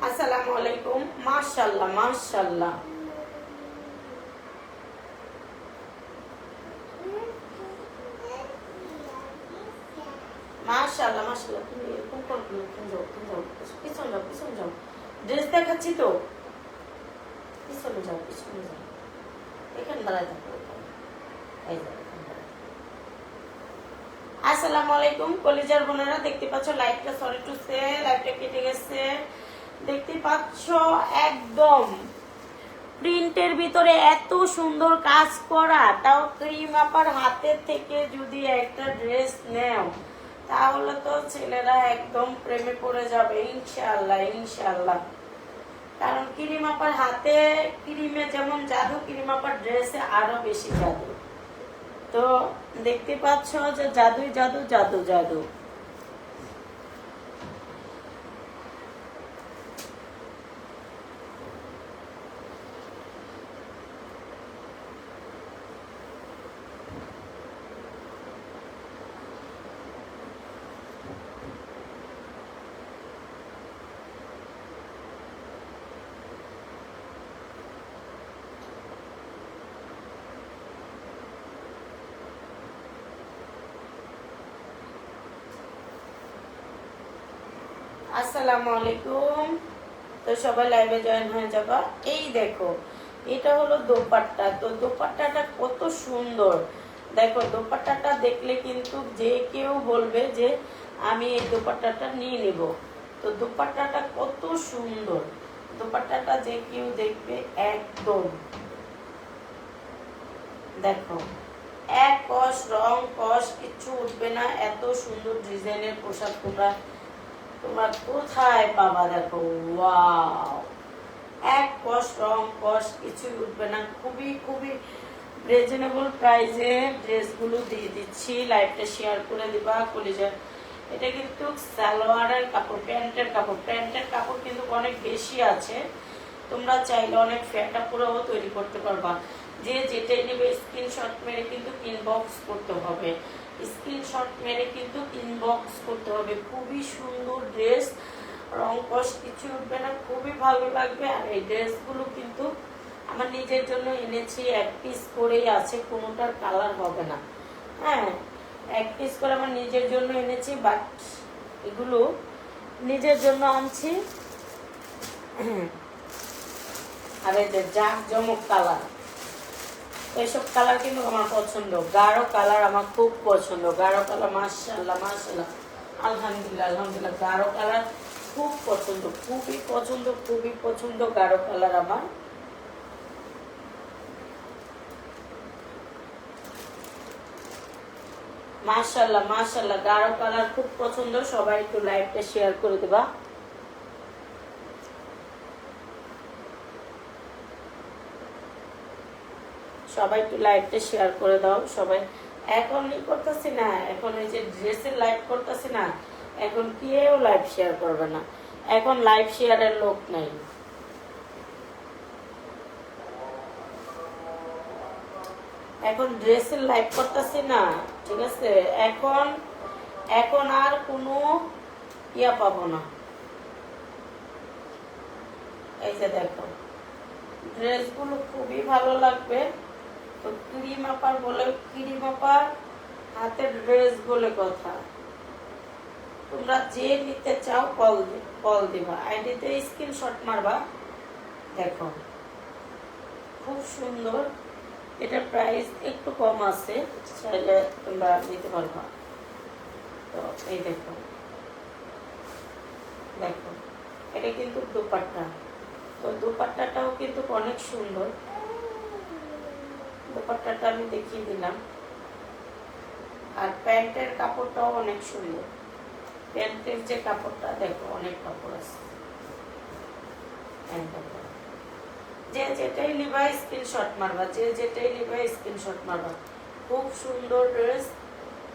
আসসালামু আলাইকুম। মাশাআল্লাহ মাশাআল্লাহ মাশাআল্লাহ মাশাআল্লাহ। তুমি এরকম করবে না, তুমি যাও, তুমি যাও, পিছন যাও, পিছন যাও। ড্রেস দেখাচ্ছি তো, পিছনে যাও, পিছনে যাও। এখানে দাঁড়ায় থাকো, এই যাও, এখানে দাঁড়ায়। আসসালামু আলাইকুম কলিজার বোনেরা, দেখতে পাচ্ছ লাইভটা, সরি টু সে লাইভটা কেটে গেছে। দেখতে পাচ্ছ একদম প্রিন্টের ভিতরে এত সুন্দর কাজ করা, তাও ক্রিম আপার হাতের থেকে যদি একটা ড্রেস নেও তাহলে তো ছেলেরা একদম প্রেমে পড়ে যাবে ইনশাআল্লাহ ইনশাআল্লাহ। কারণ ক্রিম আপার হাতে ক্রিমে যেমন জাদু, ক্রিম আপার ড্রেসে আরো বেশি জাদু। তো দেখতে পাচ্ছ যে জাদুই জাদু, জাদু জাদু। আসসালামু আলাইকুম। তো সবাই লাইভে জয়েন হয়ে যাবা। এই দেখো, এটা হলো দোপাট্টা। তো দোপাট্টাটা কত সুন্দর, দেখো দোপাট্টাটা দেখলে কিন্তু যে কেউ বলবে যে আমি এই দোপাট্টাটা নিয়ে নেব। তো দোপাট্টাটা কত সুন্দর, দোপাট্টাটা যে কেউ দেখবে একদম, দেখো এক কষ রং কষ কিচ্ছু উঠবে না। এত সুন্দর ডিজাইনের পোশাক তোমরা তোমরা কোথায় পাবা? দেখো ওয়াও, এক কষ রং কষ কিছুই উঠবে না। খুবই খুবই রিজনেবল প্রাইসে ড্রেসগুলো দিয়ে দিচ্ছি। লাইভটা শেয়ার করে দিবা কলিজার। এটা কিন্তু সালোয়ারের কাপড়, প্যান্টের কাপড়, প্যান্টের কাপড় কিন্তু অনেক বেশি আছে। তোমরা চাইলে অনেক ফ্যাটা পুরোও তৈরি করতে পারবা। যে যেটাই নেবে স্ক্রিনশট মেরে কিন্তু ইনবক্স করতে হবে, স্ক্রিনশট মেরে কিন্তু ইনবক্স করতে হবে। খুবই সুন্দর ড্রেস, রং কষ কিছু উঠবে না, খুবই ভালো লাগবে। আর এই ড্রেসগুলো কিন্তু আমার নিজের জন্য এনেছি, এক পিস করেই আছে, কোনোটার কালার হবে না। হ্যাঁ, এক পিস করে আমার নিজের জন্য এনেছি, বাট এগুলো নিজের জন্য আনছি। আর এই যে জাক জমক কালার, এইসব কালার কিন্তু আমার পছন্দ। গাঢ় কালার আমার খুব পছন্দ, গাঢ় কালার মাশাআল্লাহ মাশাআল্লাহ, আলহামদুলিল্লাহ আলহামদুলিল্লাহ। গাঢ় কালার খুব পছন্দ, খুবই পছন্দ, খুবই পছন্দ গাঢ় কালার আমার। মাশাআল্লাহ মাশাআল্লাহ, গাঢ় কালার খুব পছন্দ। সবাই একটু লাইভটা শেয়ার করে দেবা। সবাই একটু লাইভটা শেয়ার করে দাও। সবাই এখন করতেছি না, এখন এই যে ড্রেসের লাইভ করতেছি না, এখন কেউ লাইভ শেয়ার করবে না, এখন লাইভ শেয়ারের লোক নাই। এখন ড্রেসের লাইভ করতেছি না, ঠিক আছে? এখন এখন আর কোনো ইয়া পাবো না। এই যে দেখো ড্রেসগুলো খুবই ভালো লাগবে। তো ক্রিম আপার বলে, ক্রিম আপার হাতের ড্রেস বলে কথা। তোমরা যে নিতে চাও কল দিবা, আইডিতে স্ক্রিনশট মারবা। দেখো খুব সুন্দর, এটার প্রাইস একটু কম আছে, চাইলে তোমরা নিতে পারবা। তো এই দেখো, দেখো এটা কিন্তু দোপাট্টা। তো দোপাট্টাটাও কিন্তু অনেক সুন্দর, দোপাট্টাটা আমি দেখিয়ে দিলাম। আর প্যান্টের কাপড়টাও অনেক সুন্দর, প্যান্টের যে কাপড়টা দেখো অনেক কাপড় আছে। যে যেটাই নিবা স্ক্রিনশট মারবা, যে যেটাই নিবা স্ক্রিনশট মারবা। খুব সুন্দর ড্রেস,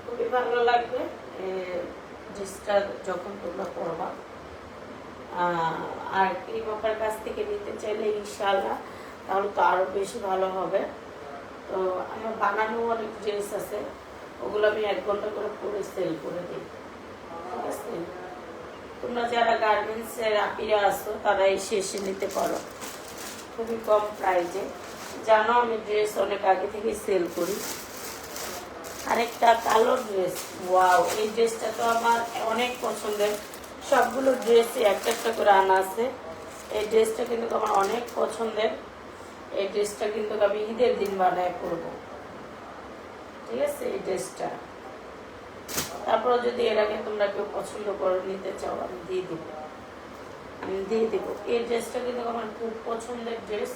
খুবই ভালো লাগবে ড্রেসটা যখন তোমরা পরবা। আর ক্রিম আপার কাছ থেকে নিতে চাইলে ইনশাআল্লাহ তাহলে তো আরো বেশি ভালো হবে। তো আমার বানানো অনেক ড্রেস আছে, ওগুলো আমি 1 ঘন্টা করে পরে সেল করে দিই, ঠিক আছে? তোমরা যারা গার্মেন্টসের আপিরা আছো তারা এসে এসে নিতে পারো খুবই কম প্রাইজে। জানো আমি ড্রেস অনেক আগে থেকে সেল করি। আরেকটা কালো ড্রেস, ওয়াও, এই ড্রেসটা তো আমার অনেক পছন্দের। সবগুলো ড্রেসই একটা একটা করে আনা আছে। এই ড্রেসটা কিন্তু আমার অনেক পছন্দের। এই ড্রেসটা কিন্তু আমি ঈদের দিন বানায় করবো, ঠিক আছে? এই ড্রেসটা তারপর যদি এর আগে তোমরা কেউ পছন্দ করে নিতে চাও আমি দিয়ে দিব। এই ড্রেসটা কিন্তু আমার খুব পছন্দের ড্রেস।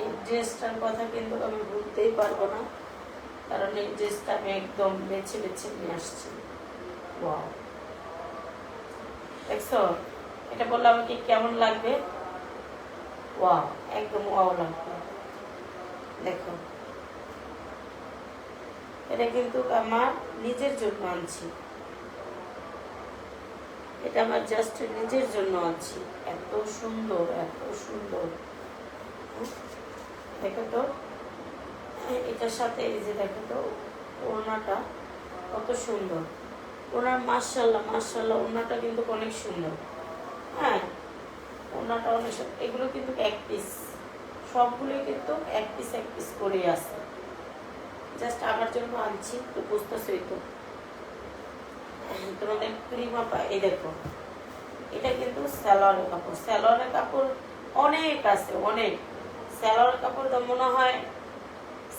এই ড্রেসটার কথা কিন্তু আমি ভুলতেই পারবো না, কারণ এই ড্রেসটা আমি একদম বেছে বেছে নিয়ে আসছি। ওয়াও, দেখছো? এটা বললে আমাকে কেমন লাগবে? ওয়াও, একদম ওয়াও লাগবে। দেখো, এটা কিন্তু আমার নিজের জন্য আনছি। এটা আমার জাস্ট নিজের জন্য আনছি। এত সুন্দর, এত সুন্দর। দেখো তো, এটার সাথে এই যে দেখো তো ওড়নাটা কত সুন্দর। ওনার মাশাআল্লাহ মাশাআল্লাহ, ওড়নাটা কিন্তু অনেক সুন্দর। হ্যাঁ, ওড়নাটা অনেক সুন্দর। এগুলো কিন্তু এক পিস, সবগুলোই কিন্তু এক পিস করে আছে। জাস্ট আমার জন্য আনছি, তো বুঝতেছই তো। তোমাদের প্রিমা পায়, এই দেখো, এটা কিন্তু সালোয়ারের কাপড়। সালোয়ারের কাপড় অনেক আছে, অনেক। সালোয়ারের কাপড় তো মনে হয়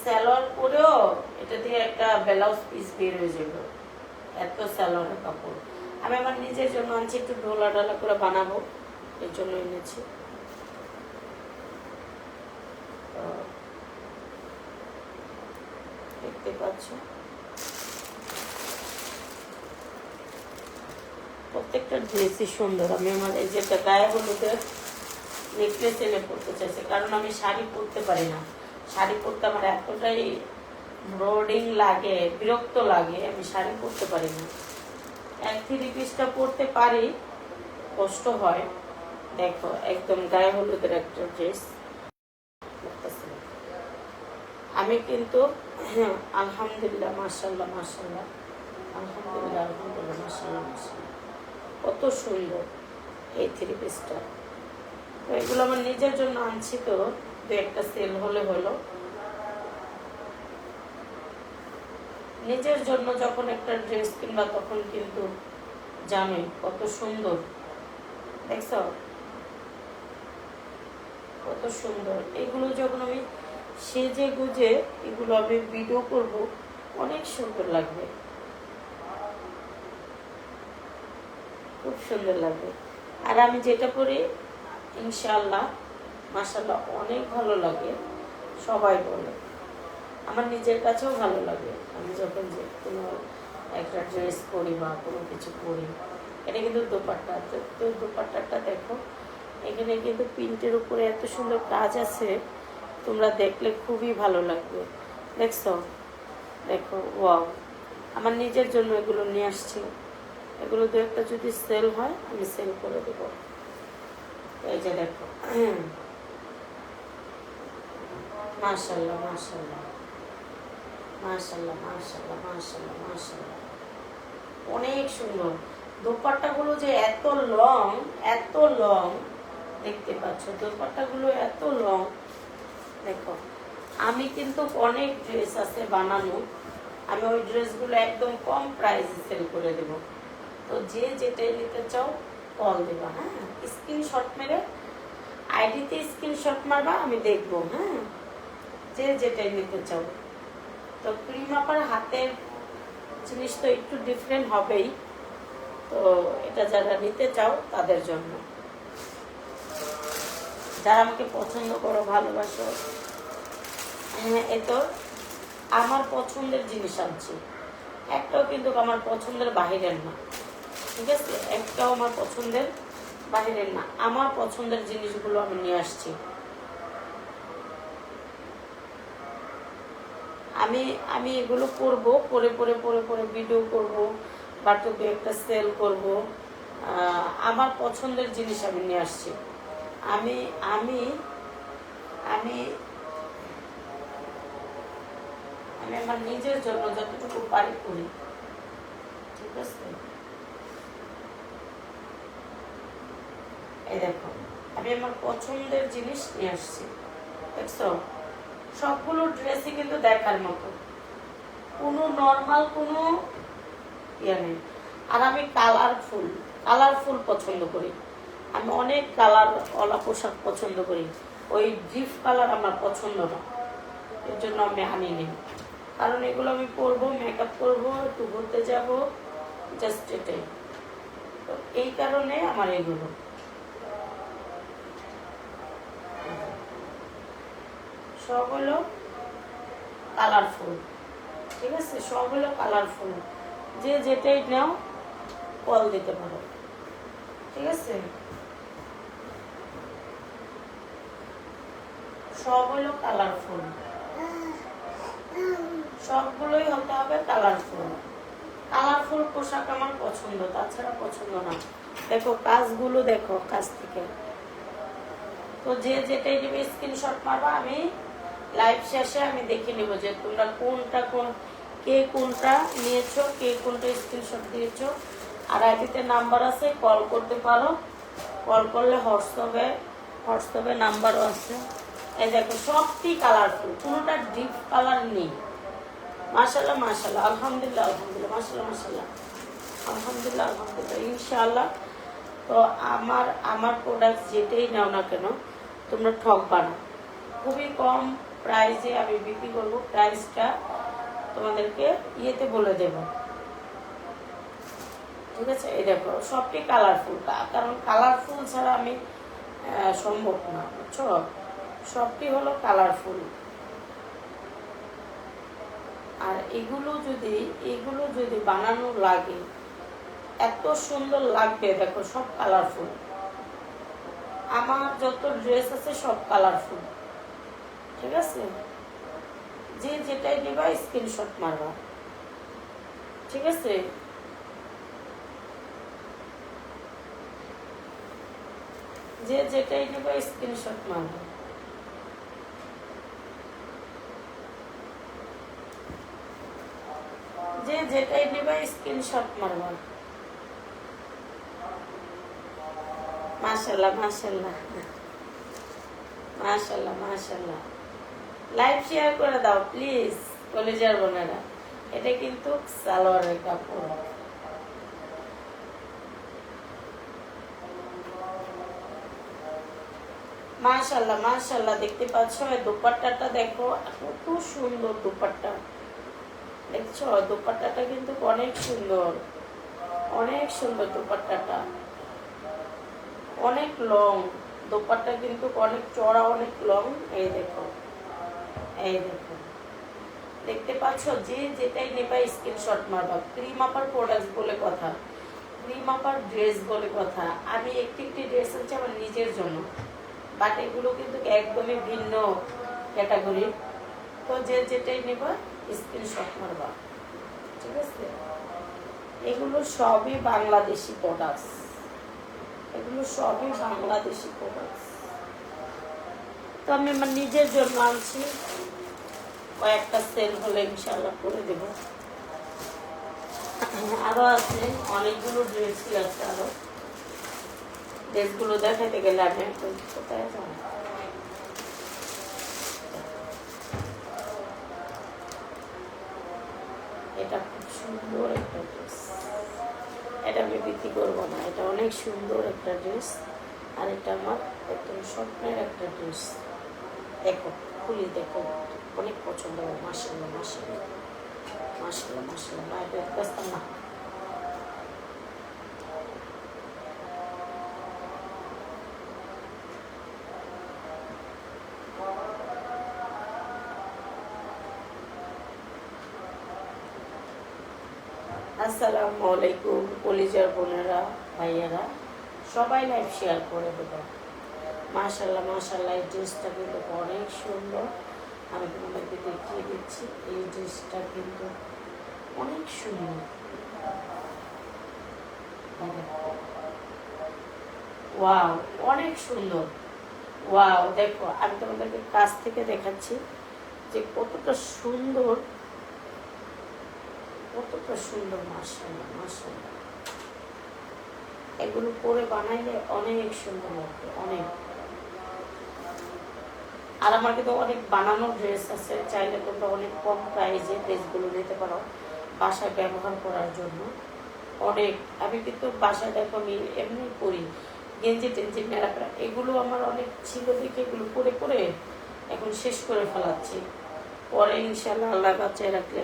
সালোয়ার পরেও এটা দিয়ে একটা ব্লাউজ পিস বের হয়ে যাবে, এত সালোয়ারের কাপড়। আমি আমার নিজের জন্য আনছি, একটু ঢোলা ঢালা করে বানাবো, এর জন্য এনেছি। দেখতে পাচ্ছ প্রত্যেকটা ড্রেসই সুন্দর। আমি আমার এই যেটা গায়ে হলুদের নেকলেস এনে পরতে চাইছি, কারণ আমি শাড়ি পরতে পারি না। শাড়ি পরতে আমার এতটাই ব্রোডিং লাগে, বিরক্ত লাগে, আমি শাড়ি পরতে পারি না। এক থ্রি পিসটা পরতে পারি, কষ্ট হয়। দেখো, একদম গায়ে হলুদের একটা ড্রেস। আমি কিন্তু আলহামদুলিল্লাহ মাশাআল্লাহ মাশাআল্লাহ, আলহামদুলিল্লাহ আলহামদুলিল্লাহ মাশাআল্লাহ মাশাআল্লাহ, কত সুন্দর এই থ্রি পিসটা। তো এগুলো আমার নিজের জন্য আনছি, তো দু একটা সেল হলে হলো। নিজের জন্য যখন একটা ড্রেস কিনবা তখন কিন্তু জানোই কত সুন্দর। দেখছো কত সুন্দর। এগুলো যখন আমি সেজে গুজে এগুলো আমি ভিডিও করব, অনেক সুন্দর লাগবে, খুব সুন্দর লাগবে। আর আমি যেটা পরি ইনশাআল্লাহ মাশাআল্লাহ অনেক ভালো লাগে, সবাই বলে। আমার নিজের কাছেও ভালো লাগে আমি যখন যে কোনো একটা ড্রেস পরি বা কোনো কিছু পরি। এটা কিন্তু দোপাট্টা, তো দোপাট্টাটা দেখো, এখানে কিন্তু প্রিন্টের উপরে এত সুন্দর কাজ আছে, তোমরা দেখলে খুবই ভালো লাগবে। দেখছো, দেখো, ওয়াও। আমার নিজের জন্য এগুলো নিয়ে আসছি। এগুলো দু একটা যদি সেল হয় আমি সেল করে দেব। এই যে দেখো, মাশাআল্লাহ মাশাআল্লাহ মাশাআল্লাহ মাশাআল্লাহ মাশাআল্লাহ মাশাআল্লাহ, অনেক সুন্দর। দোপাট্টাগুলো যে এত লং, এত লং, দেখতে পাচ্ছ দোপাট্টাগুলো এত লং। দেখো, আমি কিন্তু অনেক ড্রেস আছে বানানো, আমি ওই ড্রেসগুলো একদম কম প্রাইসে সেল করে দেব। তো যে যেটাই নিতে চাও কল দেবা, হ্যাঁ? স্ক্রিনশট মেরে আইডিতে স্ক্রিনশট মারবা, আমি দেখবো, হ্যাঁ? যে যেটাই নিতে চাও। তো প্রিমাপার হাতের জিনিস তো একটু ডিফারেন্ট হবেই, তো এটা যারা নিতে চাও তাদের জন্য, যারা আমাকে পছন্দ করো, ভালোবাসো। হ্যাঁ, এ তো আমার পছন্দের জিনিস আনছি, একটাও কিন্তু আমার পছন্দের বাহিরের না, ঠিক আছে? একটাও আমার পছন্দের বাহিরের না, আমার পছন্দের জিনিসগুলো আমি নিয়ে আসছি। আমি এগুলো করব, পরে পরে পরে পরে ভিডিও করব, বা তো একটা সেল করব। আমার পছন্দের জিনিস আমি নিয়ে আসছি। আমি আমি আমি আমি আমার নিজের জন্য যতটুকু পারি করি, ঠিক ঠিক আছে? এই দেখো আমি আমার পছন্দের জিনিস নিয়ে আসছি, দেখছো? সবগুলো ড্রেসই কিন্তু দেখার মতো, কোনো নর্মাল কোনো ইয়ে নেই। আর আমি কালারফুল পছন্দ করি। আমি অনেক কালারওয়ালা পোশাক পছন্দ করি। ওই ডিপ কালার আমার পছন্দ না, এর জন্য আমি আনিনি। কারণ এগুলো আমি পরবো, মেকআপ করবো, একটু ঘুরতে যাব, জাস্ট এটাই। তো এই কারণে আমার এগুলো সব হলো কালারফুল, ঠিক আছে? সব হলো কালারফুল। যে যেটাই নাও কল দিতে পারো, ঠিক আছে? সব হলো কালারফুল, সবগুলোই হতে হবে কালারফুল। কালারফুল পোশাক আমার পছন্দ, তাছাড়া পছন্দ না। দেখো কাজগুলো, দেখো কাজ থেকে। তো যে যেটাই নেবে স্ক্রিনশট মারবা, আমি লাইভ শেষে আমি দেখে নিব যে তোমরা কে কোনটা নিয়েছো, কে কোনটা স্ক্রিনশট দিয়েছো। আর আইডিতে নাম্বার আছে, কল করতে পারো। কল করলে হোয়াটসঅ্যাপে নাম্বারও আছে। এই দেখো সবটি কালারফুল, কোনোটা ডিপ কালার নেই। মাশাআল্লাহ মাশাআল্লাহ, আলহামদুলিল্লাহ আলহামদুলিল্লাহ, মাশাআল্লাহ মাশাআল্লাহ, আলহামদুলিল্লাহ আলহামদুলিল্লাহ, ইনশাআল্লাহ। তো আমার প্রোডাক্ট যেটাই নাও না কেন, তোমরা ঠকবা না। খুবই কম প্রাইসে আমি বিক্রি করবো। প্রাইসটা তোমাদেরকে ইয়েতে বলে দেব, ঠিক আছে? এই দেখো সবটি কালারফুল, কারণ কালারফুল ছাড়া আমি সম্ভব না, বুঝছো? সবটি হলো কালারফুল। আর এগুলো যদি বানানো লাগে, এত সুন্দর লাগবে। দেখো সব কালারফুল, আমার যত ড্রেস আছে সব কালারফুল, ঠিক আছে? যে যেটাই নিবা স্ক্রিনশট মারবা, ঠিক আছে? যে যেটাই নিবা স্ক্রিনশট মারবা। যে যেটাই নিবা স্ক্রিনশট মারবা। মাশাআল্লাহ মাশাআল্লাহ মাশাআল্লাহ মাশাআল্লাহ। লাইভ শেয়ার করে দাও প্লিজ কলেজের বোনেরা। এটা কিন্তু সালোয়ারের কাপড়। মাশাআল্লাহ মাশাআল্লাহ, দেখতে পাচ্ছ এই দোপাট্টাটা দেখো, কত সুন্দর দোপাট্টা। দেখছো দোপাট্টাটা কিন্তু অনেক সুন্দর, অনেক সুন্দর দোপাট্টাটা, অনেক লং দোপাট্টা, কিন্তু অনেক চড়া, অনেক লং। এই দেখো, এই দেখো, দেখতে পাচ্ছ? যে যেটাই নেবা স্ক্রিনশট মারবা। ক্রিম আপার প্রোডাক্ট বলে কথা, ক্রিম আপার ড্রেস বলে কথা। আমি একটি ড্রেস হচ্ছে আমার নিজের জন্য, বাট এগুলো কিন্তু একদমই ভিন্ন ক্যাটাগরি। তো যে যেটাই নেবা স্ক্রিনশট মারবা, ঠিক আছে? এগুলো সবই বাংলাদেশি প্রোডাক্টস, এগুলো সবই বাংলাদেশি প্রোডাক্টস। তো আমি আমার নিজের জন্য আনছি, কয়েকটা সেল হলে ইনশাআল্লাহ করে দেব। আরো আছে অনেকগুলো ড্রেসই আছে, আরো ড্রেসগুলো দেখাতে গেলে আমি এখন কোথায় যাব। এটা খুব সুন্দর একটা ড্রেস, এটা আমি বিক্রি করবো না, এটা অনেক সুন্দর একটা ড্রেস। আর এটা আমার একদম স্বপ্নের একটা ড্রেস। দেখো খুলি, দেখো অনেক পছন্দ হবে। মাশাআল্লাহ মাশাআল্লাহ মাশাআল্লাহ মাশাআল্লাহ, না এটা ব্যস্ত না। আসসালামু আলাইকুম কলিজার বোনেরা, ভাইয়ারা, সবাই লাইভ শেয়ার করে দেবো। মাশাআল্লাহ মাশাআল্লাহ, এই ড্রেসটা কিন্তু অনেক সুন্দর। আমি তোমাদেরকে দেখিয়ে দিচ্ছি, এই ড্রেসটা কিন্তু অনেক সুন্দর। ওয়াও, অনেক সুন্দর। ওয়াও, দেখো আমি তোমাদেরকে কাছ থেকে দেখাচ্ছি যে কতটা সুন্দর কতটা সুন্দর, মাশাআল্লাহ মাশাআল্লাহ। এগুলো পরে বানাইলে অনেক সুন্দর লাগবে, অনেক। আর আমার কিন্তু অনেক বানানো ড্রেস আছে, চাইলে তোমরা অনেক কম প্রাইসে ড্রেসগুলো নিতে পারো বাসায় ব্যবহার করার জন্য। অনেক, আমি কিন্তু বাসায় দেখো আমি এমনি করি, গেঞ্জি টেঞ্জি মেলাটা, এগুলো আমার অনেক ছিল দেখে এগুলো পরে পরে এখন শেষ করে ফেলাচ্ছি। পরে ইনশাল্লাহ আল্লাহ বাচ্চায় রাখলে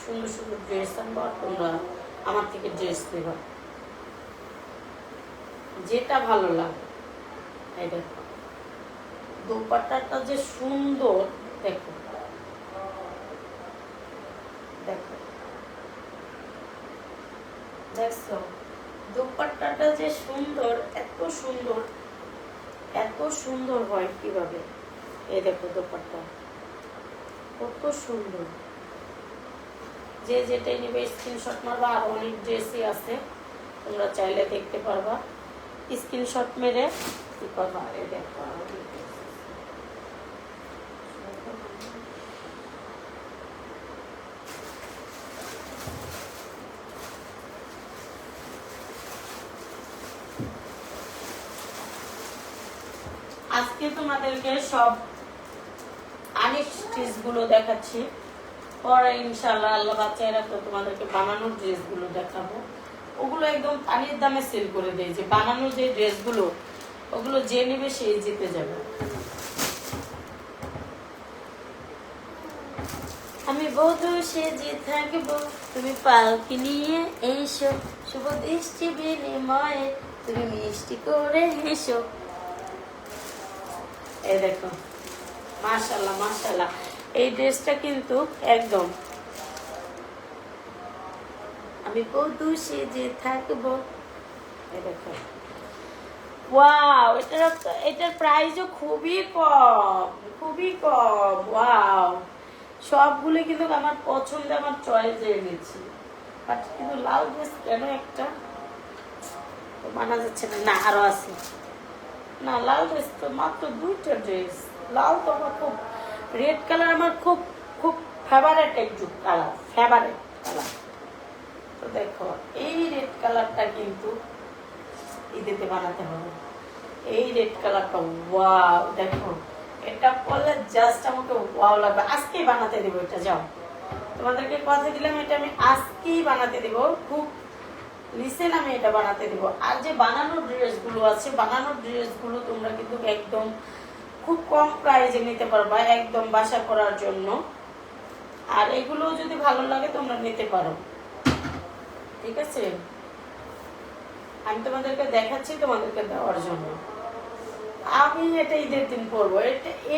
সুন্দর সুন্দর ড্রেস আনবো, আর তোমরা আমার থেকে ড্রেস নেবা যেটা ভালো লাগে। এই দেখো দোপাট্টাটা যে সুন্দর, দেখো দেখো দেখছো দোপাট্টাটা যে সুন্দর, এত সুন্দর, এত সুন্দর হয় কিভাবে। এই দেখো দোপাট্টা কত সুন্দর। যে যেটাই নেবে স্ক্রিনশট মারবা, আর অনেক ড্রেসই আছে তোমরা চাইলে দেখতে পারবা, স্ক্রিনশট মেরে কি করবা। এই দেখো আজকে তোমাদেরকে সব আনস্টিচ গুলো দেখাচ্ছি, পরে ইনশাআল্লাহ আল্লাহ বাচ্চায় রাখতো তোমাদেরকে বানানোর ড্রেস গুলো দেখাবো। ওগুলো একদম পানির দামে সেল করে দেয়, যে বানানো যে ড্রেস গুলো ওগুলো যে নেবে সেই জিতে যাবে। আমি বধূ সেজে থাকবো, তুমি পালকি নিয়ে এসো, শুভ দৃষ্টি বিনিময়ে তুমি মিষ্টি করে হেসো। এই দেখো মাশাআল্লাহ মাশাআল্লাহ, এই ড্রেসটা কিন্তু একদম আমি বধূ সেজে থাকবো। এই দেখো ওয়াও, এটার প্রাইসও খুবই কম, খুবই কম। ওয়াও, সবগুলো কিন্তু আমার পছন্দ, আমার চয়েসে এনেছি। বাট কিন্তু লাল ড্রেস কেন একটা মানা যাচ্ছে না। না আরো আছে, না লাল ড্রেস তো মাত্র 2টা ড্রেস। লাল তো আমার খুব, রেড কালার আমার খুব খুব ফেভারেট একটু কালার, ফেভারেট কালার। তো দেখো এই রেড কালারটা কিন্তু ঈদেতে বানাতে হবে, এই রেড কালারটা। ওয়াও দেখো, এটা পরলে জাস্ট আমাকে ওয়াও লাগবে। আজকেই বানাতে দেবো এটা, যাও তোমাদেরকে কথা দিলাম, এটা আমি আজকেই বানাতে দেবো। খুব লিসেন, আমি এটা বানাতে দেবো। আর যে বানানোর ড্রেসগুলো আছে, বানানোর ড্রেসগুলো তোমরা কিন্তু একদম খুব কম প্রাইসে নিতে পারবা, একদম বাসা করার জন্য। আর এগুলো যদি ভালো লাগে তোমরা নিতে পারো, ঠিক আছে। আমি তোমাদেরকে দেখাচ্ছি তোমাদেরকে দেওয়ার জন্য। আমি এটা ঈদের দিন পরবো।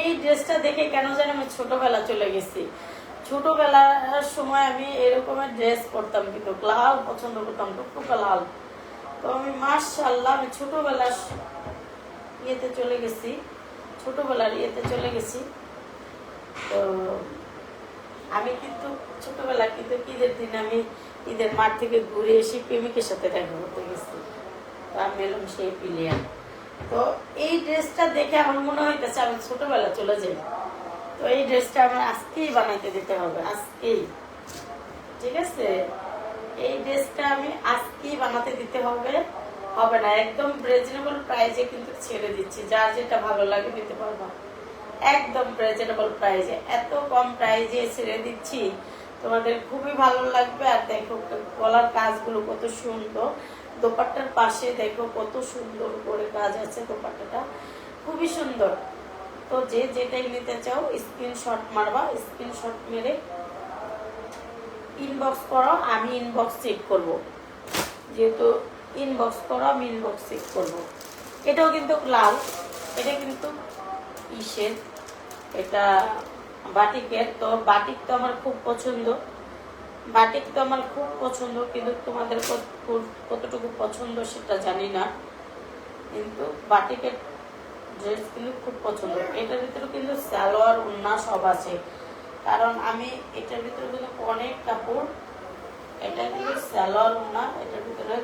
এই ড্রেসটা দেখে কেন জানি আমি ছোটবেলা চলে গেছি। ছোটবেলার সময় আমি এরকমের ড্রেস পরতাম, কিন্তু লাল পছন্দ করতাম, টুকটুকা লাল। তো আমি মাশাআল্লাহ আমি ছোটবেলার ইয়েতে চলে গেছি, ছোটবেলার ইয়েতে চলে গেছি। তো আমি কিন্তু ছোটবেলা কিন্তু ঈদের দিন আমি ঈদের মাঠ থেকে ঘুরে এসে প্রেমিকের সাথে দেখা করতে গেছি, আমি এলাম সেই প্লেয়ার। তো এই ড্রেসটা দেখে আমার মনে হইতেছে আমি ছোটবেলা চলে যাই। তো এই ড্রেসটা আমার আজকেই বানাইতে দিতে হবে, আজকেই, ঠিক আছে। এই ড্রেসটা আমি আজকেই বানাতে দিতে হবে, হবে না। একদম রিজনেবল প্রাইসে কিন্তু ছেড়ে দিচ্ছি, যার যেটা ভালো লাগে দিতে পারবা। একদম রিজনেবল প্রাইসে, এত কম প্রাইসে ছেড়ে দিচ্ছি, তোমাদের খুবই ভালো লাগবে। আর দেখো গলার কাজগুলো কত সুন্দর, দোপাট্টার পাশে দেখো কত সুন্দর করে কাজ আছে, দোপাট্টাটা খুবই সুন্দর। তো যে যেটাই নিতে চাও স্ক্রিনশট মারবা, স্ক্রিনশট মেরে ইনবক্স করো, আমি ইনবক্স চেক করব। যেহেতু ইনবক্স করো, আমি ইনবক্স চেক করব। এটাও কিন্তু লাল, এটা কিন্তু ইসের, এটা বাটিকের। তো বাটিক তো আমার খুব পছন্দ, বাটিক তো আমার খুব পছন্দ, কিন্তু তোমাদের কতটুকু পছন্দ সেটা জানি না। কিন্তু বাটিকের ড্রেস কিন্তু খুব পছন্দ। এটার ভিতরে কিন্তু সালোয়ার ওড়না সব আছে, কারণ আমি এটার ভিতরে কিন্তু অনেক কাপড়, এটা কিন্তু সালোয়ার ওড়না, এটার ভিতরে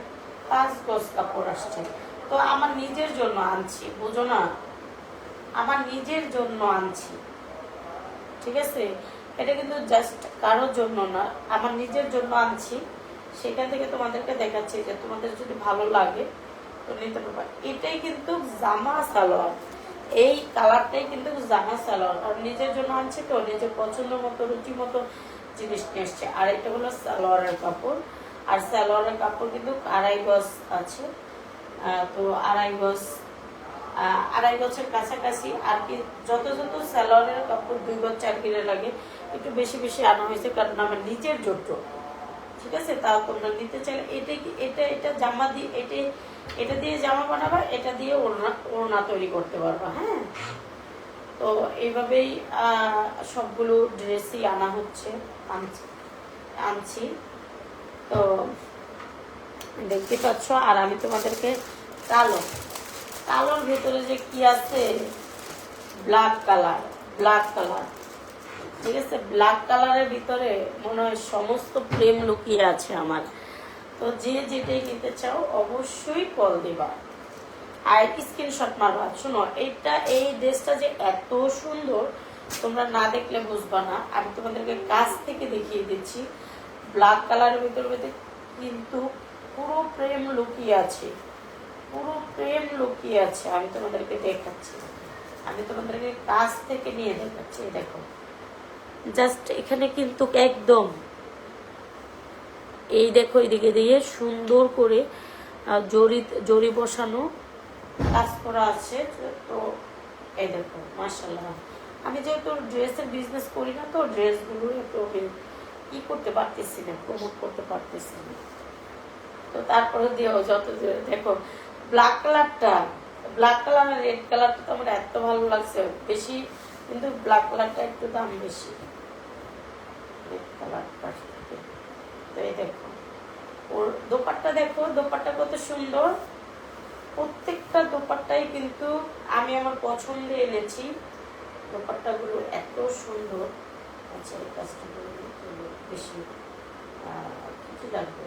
5 গজ কাপড় আসছে। তো আমার নিজের জন্য আনছি, বুঝো না, আমার নিজের জন্য আনছি, ঠিক আছে। এটা কিন্তু জাস্ট কারোর জন্য না, আমার নিজের জন্য আনছি। সেখান থেকে তোমাদেরকে দেখাচ্ছি যে তোমাদের যদি ভালো লাগে তো নিতে পারবা। এটাই কিন্তু জামা সালোয়ার, এই কালারটাই কিন্তু জামা সালোয়ার। আর নিজের জন্য আনছি তো, নিজের পছন্দ মতো রুচি মতো জিনিস নিয়ে এসছে। আর এটা হলো সালোয়ারের কাপড়। আর সালোয়ারের কাপড় কিন্তু 2.5 গজ আছে। তো 2.5 গজের কাছাকাছি আর কি। যত যত সালোয়ারের কাপড় 2 গজ 4 কিলো লাগে, একটু বেশি বেশি আনা হয়েছে কারণ আমার নিজের জন্য। ঠিক আছে, তাও তোমরা নিতে চাইলে এটা জামা দিয়ে এটা দিয়ে জামা বানাবা, এটা দিয়ে ওড়না তৈরি করতে পারবা। হ্যাঁ, তো এইভাবেই সবগুলো ড্রেসই আনা হচ্ছে, আনছি। তো দেখতে পাচ্ছ। আর আমি তোমাদেরকে কালোর ভেতরে যে কি আছে, ব্ল্যাক কালার। ঠিক আছে, ব্ল্যাক কালারের ভিতরে মনে হয় সমস্ত প্রেম লুকিয়ে আছে আমার। তো যে যেটাই নিতে চাও অবশ্যই কল দিবা আর স্ক্রিনশট মারবা। শোনো, এই ড্রেসটা যে এত সুন্দর তোমরা না দেখলে বুঝবা না। আমি তোমাদেরকে কাছ থেকে দেখিয়ে দিচ্ছি। ব্ল্যাক কালারের ভিতরে কিন্তু পুরো প্রেম লুকিয়ে আছে, আমি তোমাদেরকে দেখাচ্ছি, আমি তোমাদেরকে কাছ থেকে নিয়ে দেখাচ্ছি। দেখো, জাস্ট এখানে কিন্তু একদম এই দেখো, এদিকে দিয়ে সুন্দর করে জরি বসানো কাজ করা আছে। তো এই দেখো, মাশাআল্লাহ। আমি যেহেতু ড্রেসের বিজনেস করি না, তো ড্রেসগুলো একটু কি করতে পারতেছি না, প্রমোট করতে পারতেছি না। তো তারপরে দিয়েও যত দেখো, ব্ল্যাক কালার আর রেড কালারটা তো আমার এত ভালো লাগছে বেশি, কিন্তু ব্ল্যাক কালারটা একটু দাম বেশি রেড কালারটা। তো এই দেখো, ওর দোপাট্টা দেখো, দোপাট্টা কত সুন্দর। প্রত্যেকটা দোপাট্টাই কিন্তু আমি আমার পছন্দে এনেছি। দোপাট্টাগুলো এত সুন্দর। আচ্ছা, এই কাজটা বেশি কিছু লাগবে।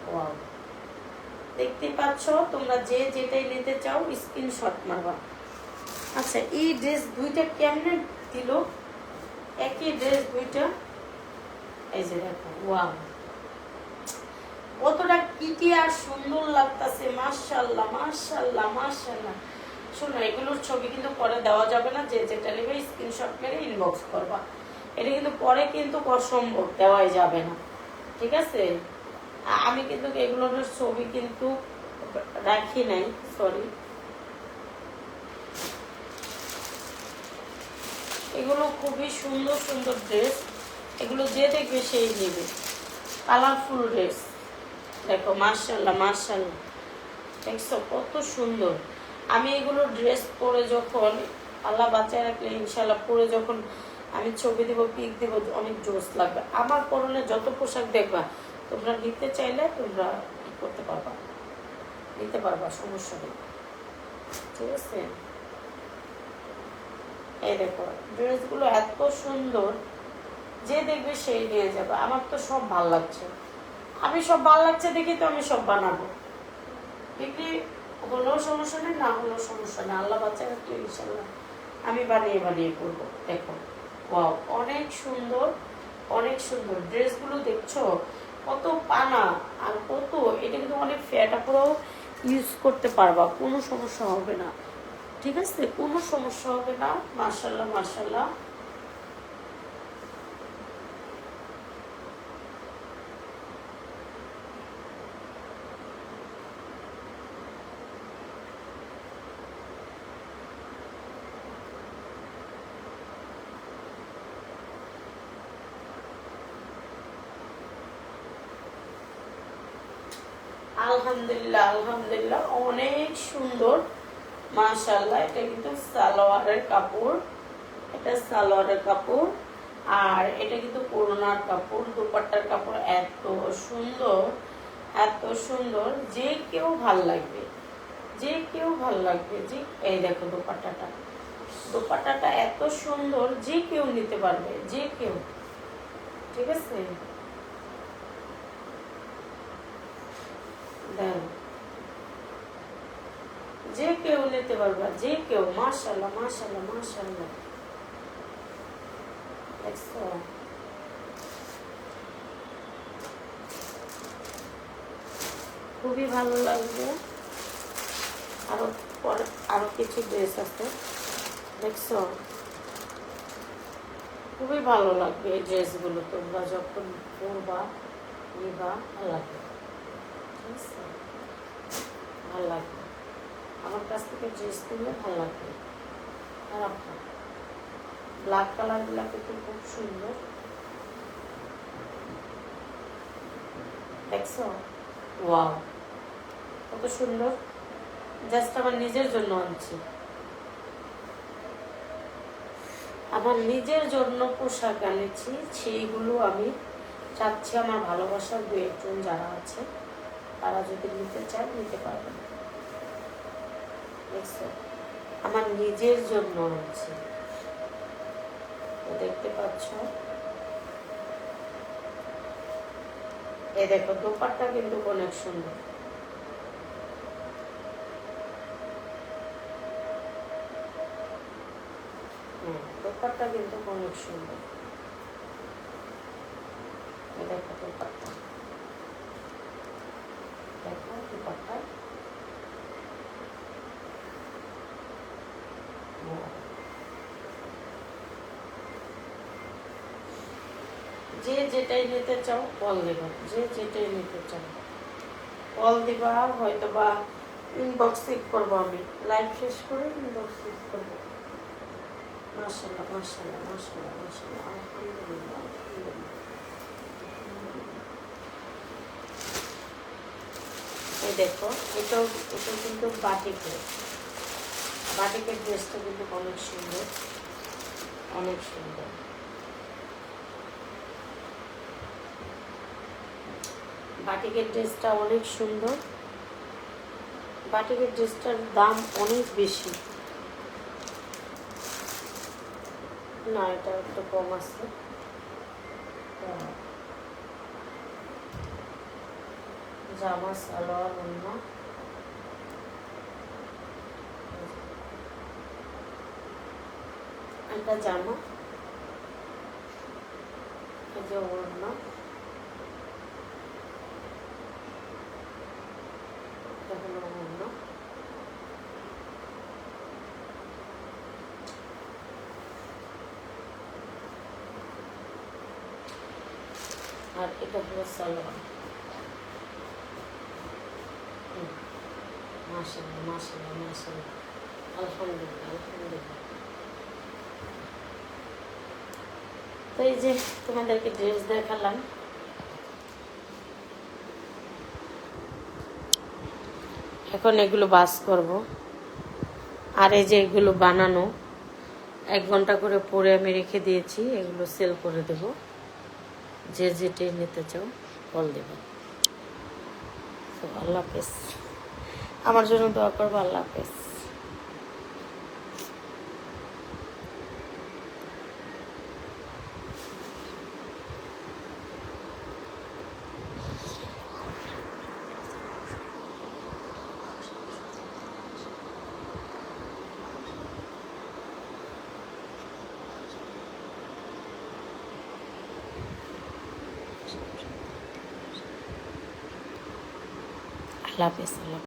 ওয়াও, দেখতে পাচ্ছ তোমরা যে যেটাই নিতে চাও স্ক্রিনশট মারবা। আচ্ছা, এই ড্রেস দুইটা কেমনে দিল, একই ড্রেস দুইটা। এই যে দেখো, ওয়াও, কতটা কিটি আর সুন্দর লাগতেছে। মাশাআল্লাহ, মাশাআল্লাহ, মাশাআল্লাহ। শোনো, এগুলোর ছবি কিন্তু পরে দেওয়া যাবে না। যে যেটা নেবে স্ক্রিনশট মেরে ইনবক্স করবা। এটা কিন্তু পরে কিন্তু অসম্ভব, দেওয়াই যাবে না। ঠিক আছে, আমি কিন্তু এগুলোর ছবি কিন্তু রাখি নাই, সরি। এগুলো খুবই সুন্দর সুন্দর ড্রেস, এগুলো যে দেখবে সেই নেবে। কালারফুল ড্রেস দেখো, মাশাআল্লাহ, মাশাআল্লাহ। দেখছো কত সুন্দর। আমি এগুলো ড্রেস পরে যখন, আল্লাহ বাঁচায় রাখলে ইনশাল্লাহ, পরে যখন আমি ছবি দেবো, পিক দেবো, অনেক জোস লাগবে। আমার পরনে যত পোশাক দেখবা, তোমরা নিতে চাইলে তোমরা কি করতে পারবা, নিতে পারবা, সমস্যা নেই। ঠিক আছে, এই দেখো ড্রেসগুলো এত সুন্দর, যে দেখবে সেই নিয়ে যাবে। আমার তো সব ভাল লাগছে, দেখি তো আমি সব বানাবো। বিক্রি হলেও সমস্যা নেই, না হলেও সমস্যা নেই। আল্লাহ বাচ্চা রাখলে ইনশাল্লাহ আমি বানিয়ে করবো। দেখো, ওয়াও, অনেক সুন্দর, অনেক সুন্দর। ড্রেসগুলো দেখছো কত পানা আর কত, এটা কিন্তু অনেক ফ্যাটা করেও ইউজ করতে পারবা, কোনো সমস্যা হবে না। ঠিক আছে, কোনো সমস্যা হবে না। মাশাআল্লাহ, মাশাআল্লাহ। আলহামদুলিল্লাহ, আলহামদুলিল্লাহ, অনেক সুন্দর, মাশাআল্লাহ। এটা কিন্তু সালোয়ারের কাপড়, এটা সালোয়ারের কাপড়। আর এটা কিন্তু পুরোনার কাপড়, দুপাট্টার কাপড়। এত সুন্দর, এত সুন্দর, যে কেউ ভাল লাগবে, যে কেউ ভাল লাগবে। যে এই দেখো দোপাট্টাটা এত সুন্দর, যে কেউ নিতে পারবে, যে কেউ। ঠিক আছে, যে কেউ নিতে পারবা, যে কেউ। মাশাআল্লাহ, মাশাআল্লাহ, মাশাআল্লাহ। দেখছো? খুবই ভালো লাগবে। আরো পরে আরো কিছু ড্রেস আছে, দেখছো? খুবই ভালো লাগবে এই ড্রেসগুলো, তোমরা যখন পরবা নিবা ভালো লাগবে, ঠিক আছে? ভালো লাগবে, আমার কাছ থেকে ড্রেস কিনলে ভালো লাগবে। খারাপ না, ব্ল্যাক কালারগুলো কিন্তু খুব সুন্দর, দেখছো? ওয়াও, কত সুন্দর! জাস্ট আমার নিজের জন্য আনছি, আমার নিজের জন্য পোশাক আনেছি, সেইগুলো আমি চাচ্ছি আমার ভালোবাসার দু একজন যারা আছে তারা যদি নিতে চায় নিতে পারবেন, দেখছো? আমার নিজের জন্য আনছি, দেখতে পাচ্ছ? এই দেখো, দোপাট্টা কিন্তু অনেক সুন্দর, দোপাট্টা কিন্তু অনেক সুন্দর, এই দেখো দোপাট্টা, দেখো দোপাট্টা, যে যেটাই নিতে চাও কল দেবা, যে যেটাই নিতে চাও কল দিবা, হয়তো বা ইনবক্স চেক করবো, আমি লাইভ শেষ করে ইনবক্স চেক করবো। মাশাআল্লাহ মাশাআল্লাহ মাশাআল্লাহ মাশাআল্লাহ, আলহামদুলিল্লাহ আলহামদুলিল্লাহ। এই দেখো, এটাও কিন্তু বাটিকের ড্রেসটা কিন্তু অনেক সুন্দর, অনেক সুন্দর। বাটিকের ড্রেসটা অনেক সুন্দর, বাটিকের ড্রেসটার দাম অনেক বেশি না, এটা একটু কম আছে। জামা সালোয়ার ওড়না, একটা জামা, এই যে ওড়না, এটা হলো ওড়না, আর এটা হলো সালোয়ার। মাশাআল্লাহ মাশাআল্লাহ মাশাআল্লাহ, আলহামদুলিল্লাহ আলহামদুলিল্লাহ। তো এই যে তোমাদেরকে ড্রেস দেখালাম, এখন এগুলো বাস করব, আর এই যে এগুলো বানানো 1 ঘন্টা করে পরে আমি রেখে দিয়েছি, এগুলো সেল করে দেব, যে যেটাই নিতে চাও কল দেব। তো আল্লাহ হাফেজ, আমার জন্য দোয়া করবো। আল্লাহ হাফেজ। আল্লাহ হাফেজ।